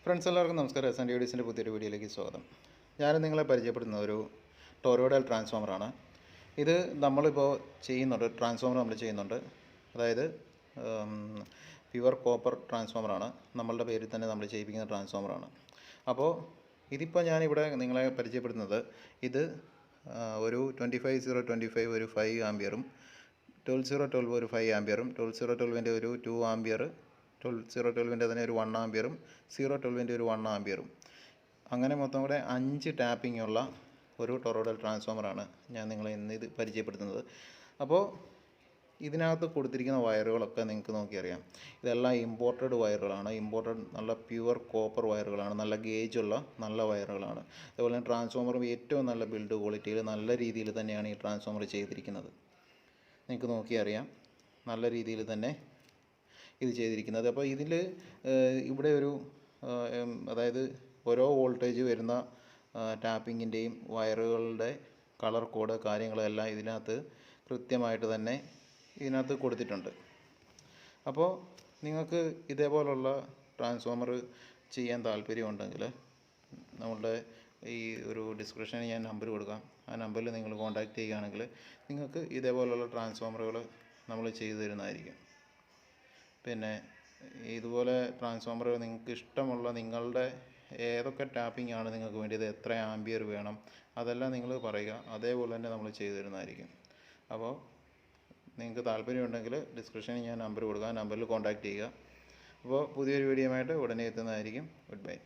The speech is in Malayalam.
ഫ്രണ്ട്സ് എല്ലാവർക്കും നമസ്കാരം. എസ് എൻ ഡി ഡീസിൻ്റെ പുതിയൊരു വീഡിയോയിലേക്ക് സ്വാഗതം. ഞാൻ നിങ്ങളെ പരിചയപ്പെടുന്ന ഒരു ടോറോയിഡൽ ട്രാൻസ്ഫോമറാണ്. ഇത് നമ്മളിപ്പോൾ ചെയ്യുന്നുണ്ട്, ട്രാൻസ്ഫോമർ നമ്മൾ ചെയ്യുന്നുണ്ട്. അതായത് പ്യുവർ കോപ്പർ ട്രാൻസ്ഫോമറാണ്, നമ്മളുടെ പേരിൽ തന്നെ നമ്മൾ ചെയ്യിപ്പിക്കുന്ന ട്രാൻസ്ഫോമറാണ്. അപ്പോൾ ഇതിപ്പോൾ ഞാനിവിടെ നിങ്ങളെ പരിചയപ്പെടുന്നത് ഇത് ഒരു 25025 ഒരു 5 ആംബിയറും 12012 ഒരു 5 ആംബിയറും 12012 ഒരു 2 ആംബിയർ 012 തന്നെ ഒരു 1 ആംബിയറും 012 ഒരു 1 ആംബിയറും അങ്ങനെ മൊത്തം കൂടെ 5 ടാപ്പിംഗ് ഉള്ള ഒരു ടൊറോയിഡൽ ട്രാൻസ്ഫോമറാണ് ഞാൻ നിങ്ങളെ ഇന്ന് ഇത് പരിചയപ്പെടുത്തുന്നത്. അപ്പോൾ ഇതിനകത്ത് കൊടുത്തിരിക്കുന്ന വയറുകളൊക്കെ നിങ്ങൾക്ക് നോക്കിയറിയാം, ഇതെല്ലാം ഇമ്പോർട്ടഡ് വയറുകളാണ്. ഇമ്പോർട്ടഡ് നല്ല പ്യുവർ കോപ്പർ വയറുകളാണ്, നല്ല ഗേജുള്ള നല്ല വയറുകളാണ്. അതുപോലെ തന്നെ ട്രാൻസ്ഫോമറും ഏറ്റവും നല്ല ബിൽഡ് ക്വാളിറ്റിയിൽ നല്ല രീതിയിൽ തന്നെയാണ് ഈ ട്രാൻസ്ഫോമർ ചെയ്തിരിക്കുന്നത്. നിങ്ങൾക്ക് നോക്കിയറിയാം, നല്ല രീതിയിൽ തന്നെ ഇത് ചെയ്തിരിക്കുന്നത്. അപ്പോൾ ഇതിൽ ഇവിടെ ഒരു അതായത് ഓരോ വോൾട്ടേജ് വരുന്ന ടാപ്പിങ്ങിൻ്റെയും വയറുകളുടെ കളർ കോഡ് കാര്യങ്ങളെല്ലാം ഇതിനകത്ത് കൃത്യമായിട്ട് തന്നെ ഇതിനകത്ത് കൊടുത്തിട്ടുണ്ട്. അപ്പോൾ നിങ്ങൾക്ക് ഇതേപോലുള്ള ട്രാൻസ്ഫോമർ ചെയ്യാൻ താല്പര്യമുണ്ടെങ്കിൽ നമ്മളുടെ ഈ ഒരു ഡിസ്ക്രിപ്ഷനിൽ ഞാൻ നമ്പർ കൊടുക്കാം. ആ നമ്പറിൽ നിങ്ങൾ കോൺടാക്റ്റ് ചെയ്യുകയാണെങ്കിൽ നിങ്ങൾക്ക് ഇതേപോലുള്ള ട്രാൻസ്ഫോമറുകൾ നമ്മൾ ചെയ്തു തരുന്നതായിരിക്കും. പിന്നെ ഇതുപോലെ ട്രാൻസ്ഫോമർ നിങ്ങൾക്ക് ഇഷ്ടമുള്ള നിങ്ങളുടെ ഏതൊക്കെ ടാപ്പിംഗ് ആണ് നിങ്ങൾക്ക് വേണ്ടിയത്, എത്ര ആംബിയർ വേണം, അതെല്ലാം നിങ്ങൾ പറയുക, അതേപോലെ തന്നെ നമ്മൾ ചെയ്തു തരുന്നതായിരിക്കും. അപ്പോൾ നിങ്ങൾക്ക് താല്പര്യമുണ്ടെങ്കിൽ ഡിസ്ക്രിപ്ഷനിൽ ഞാൻ നമ്പർ കൊടുക്കുക, ആ നമ്പറിൽ കോൺടാക്റ്റ് ചെയ്യുക. അപ്പോൾ പുതിയൊരു വീഡിയോ ആയിട്ട് ഉടനെ എത്തുന്നതായിരിക്കും. Good bye.